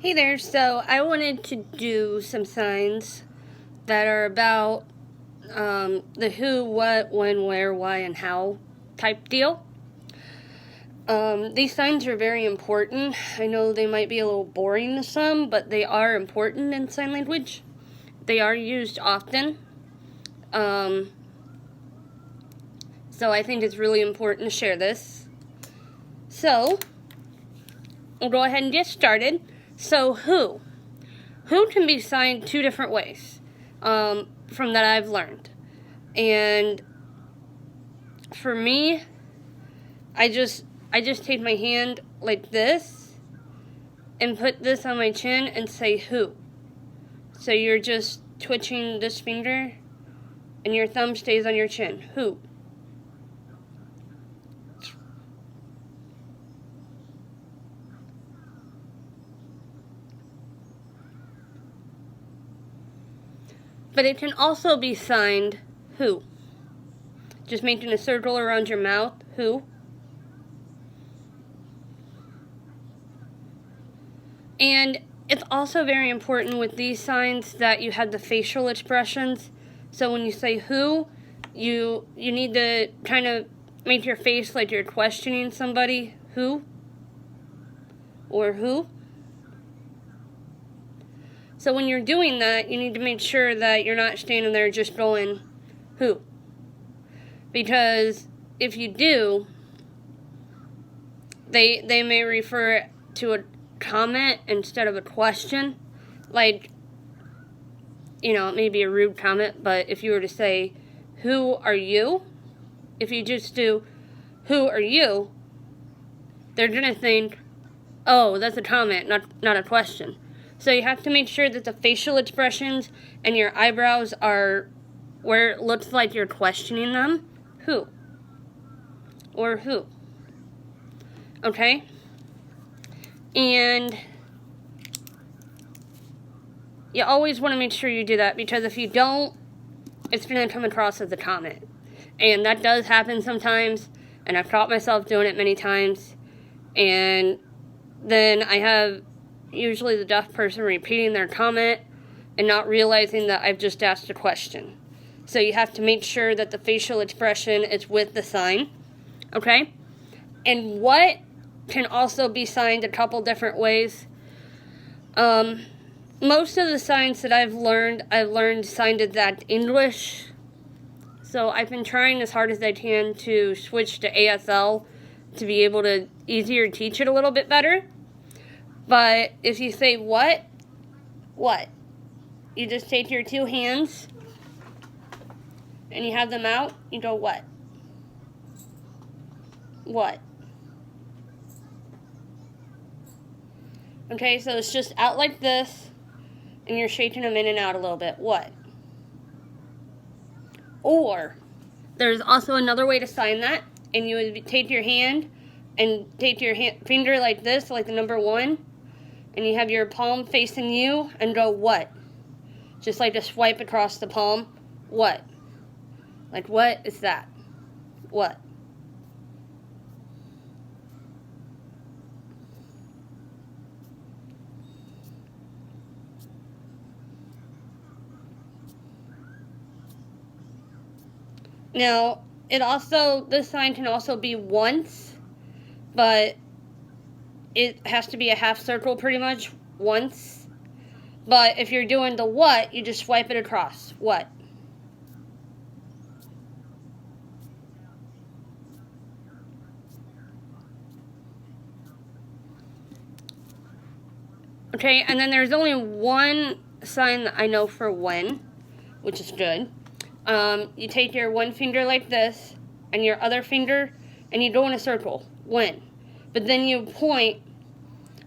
Hey there, so I wanted to do some signs that are about the who, what, when, where, why, and how type deal. These signs are very important. I know they might be a little boring to some, but they are important in sign language. They are used often. So I think it's really important to share this. So, we'll go ahead and get started. So, who? Who can be signed two different ways from that I've learned. And for me, I just take my hand like this and put this on my chin and say who. So you're just twitching this finger and your thumb stays on your chin. Who. But it can also be signed who. Just making a circle around your mouth, who. And it's also very important with these signs that you have the facial expressions. So when you say who, you need to kind of make your face like you're questioning somebody, who, or who. So when you're doing that, you need to make sure that you're not standing there just going, who. Because if you do, they may refer to a comment instead of a question. Like, it may be a rude comment, but if you were to say, who are you? If you just do, who are you? They're going to think, oh, that's a comment, not a question. So you have to make sure that the facial expressions and your eyebrows are where it looks like you're questioning them. Who? Or who? Okay? And you always want to make sure you do that, because if you don't, it's going to come across as a comment. And that does happen sometimes, and I've caught myself doing it many times. And then I have usually the deaf person repeating their comment and not realizing that I've just asked a question. So you have to make sure that the facial expression is with the sign. Okay? And what can also be signed a couple different ways. Most of the signs that I've learned signed exact English. So I've been trying as hard as I can to switch to ASL to be able to easier teach it a little bit better. But if you say what? You just take your two hands and you have them out, you go what? What? Okay, so it's just out like this, and you're shaking them in and out a little bit. What? Or, there's also another way to sign that, and you would take your hand and take your finger like this, like the number 1, and you have your palm facing you, and go what? Just like to swipe across the palm. What? Like, what is that? What? Now, this sign can also be once, but it has to be a half circle pretty much, once. But if you're doing the what, you just swipe it across. What? Okay, and then there's only one sign that I know for when, which is good. You take your one finger like this, and your other finger, and you go in a circle. When. But then you point.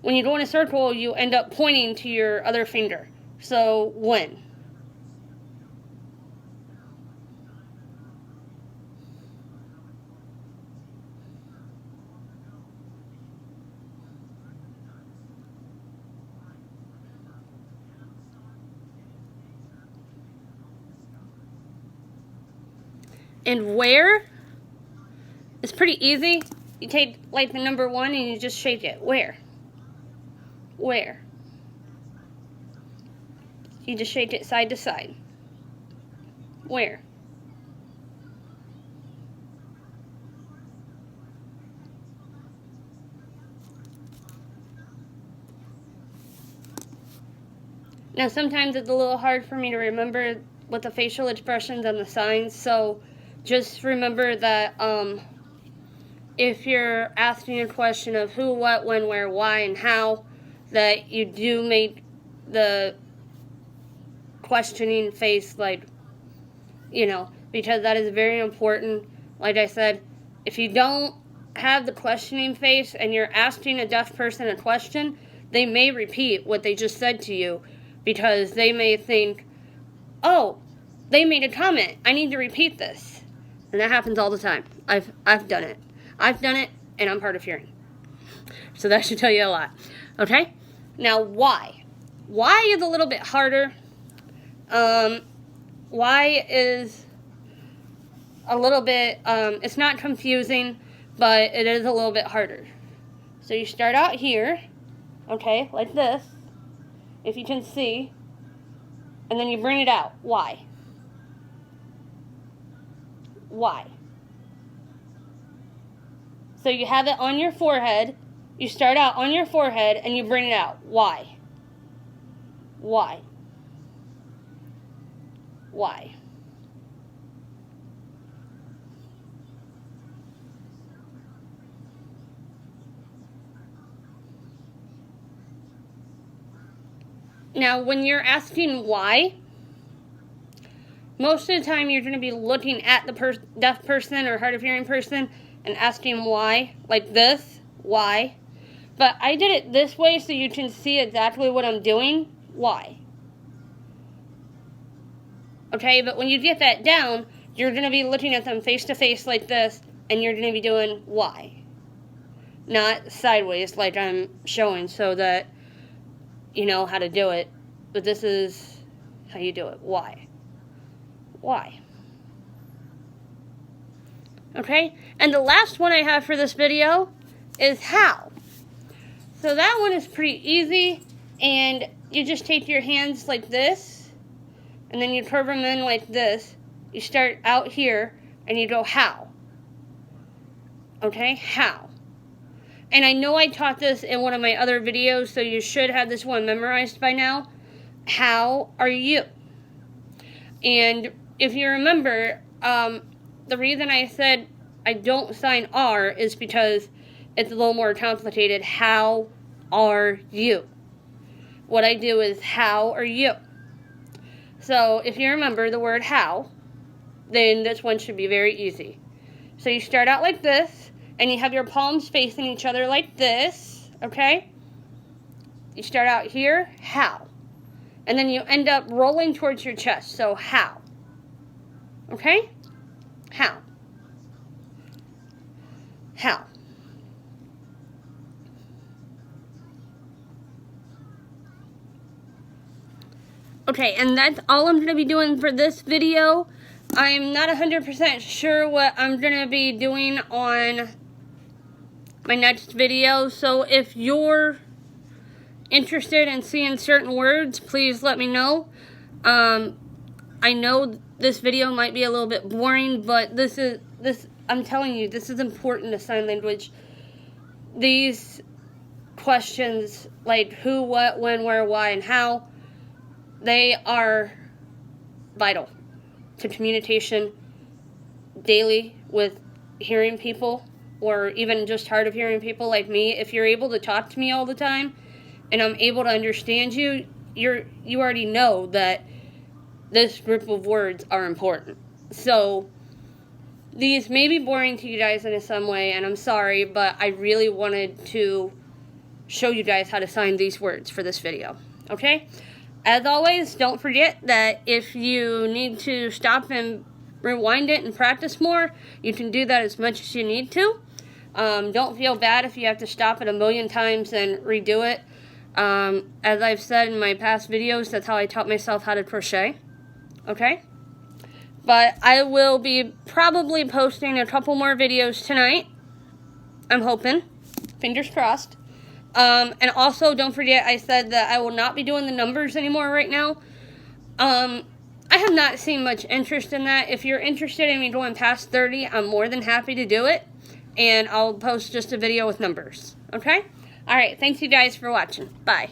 When you go in a circle, you end up pointing to your other finger. So, when. And where? It's pretty easy. You take like the number 1 and you just shake it. Where? Where? You just shake it side to side. Where? Now sometimes it's a little hard for me to remember with the facial expressions and the signs, so just remember that if you're asking a question of who, what, when, where, why, and how, that you do make the questioning face, like, you know, because that is very important. Like I said, if you don't have the questioning face and you're asking a deaf person a question, they may repeat what they just said to you because they may think, oh, they made a comment, I need to repeat this. And that happens all the time. I've done it. I've done it, and I'm hard of hearing. So that should tell you a lot. Okay? Now, why? Why is a little bit harder. Why is a little bit, it's not confusing, but it is a little bit harder. So you start out here, okay, like this, if you can see, and then you bring it out. Why? Why? So you have it on your forehead, you start out on your forehead, and you bring it out. Why? Why? Why? Now, when you're asking why, most of the time you're going to be looking at the deaf person or hard of hearing person and asking why, like this, why. But I did it this way so you can see exactly what I'm doing. Why? Okay, but when you get that down, you're going to be looking at them face to face like this, and you're going to be doing why. Not sideways like I'm showing so that you know how to do it. But this is how you do it. Why? Why? Okay, and the last one I have for this video is how. So that one is pretty easy, and you just take your hands like this, and then you curve them in like this. You start out here, and you go how. Okay, how. And I know I taught this in one of my other videos, so you should have this one memorized by now. How are you? And if you remember, the reason I said I don't sign R is because it's a little more complicated. How are you? What I do is how are you? So if you remember the word how, then this one should be very easy. So you start out like this, and you have your palms facing each other like this, okay? You start out here, how. And then you end up rolling towards your chest, so how. Okay? How. How. Okay, and that's all I'm going to be doing for this video. I'm not 100% sure what I'm going to be doing on my next video, so if you're interested in seeing certain words, please let me know. I know this video might be a little bit boring, but I'm telling you, this is important to sign language. These questions, like who, what, when, where, why, and how, they are vital to communication daily with hearing people, or even just hard of hearing people like me. If you're able to talk to me all the time, and I'm able to understand you, you already know that this group of words are important. So these may be boring to you guys in some way, and I'm sorry, but I really wanted to show you guys how to sign these words for this video. Okay? As always, don't forget that if you need to stop and rewind it and practice more, you can do that as much as you need to. Don't feel bad if you have to stop it a million times and redo it. As I've said in my past videos, that's how I taught myself how to crochet. Okay? But I will be probably posting a couple more videos tonight. I'm hoping. Fingers crossed. And also, don't forget, I said that I will not be doing the numbers anymore right now. I have not seen much interest in that. If you're interested in me going past 30, I'm more than happy to do it. And I'll post just a video with numbers. Okay? Alright, thanks you guys for watching. Bye.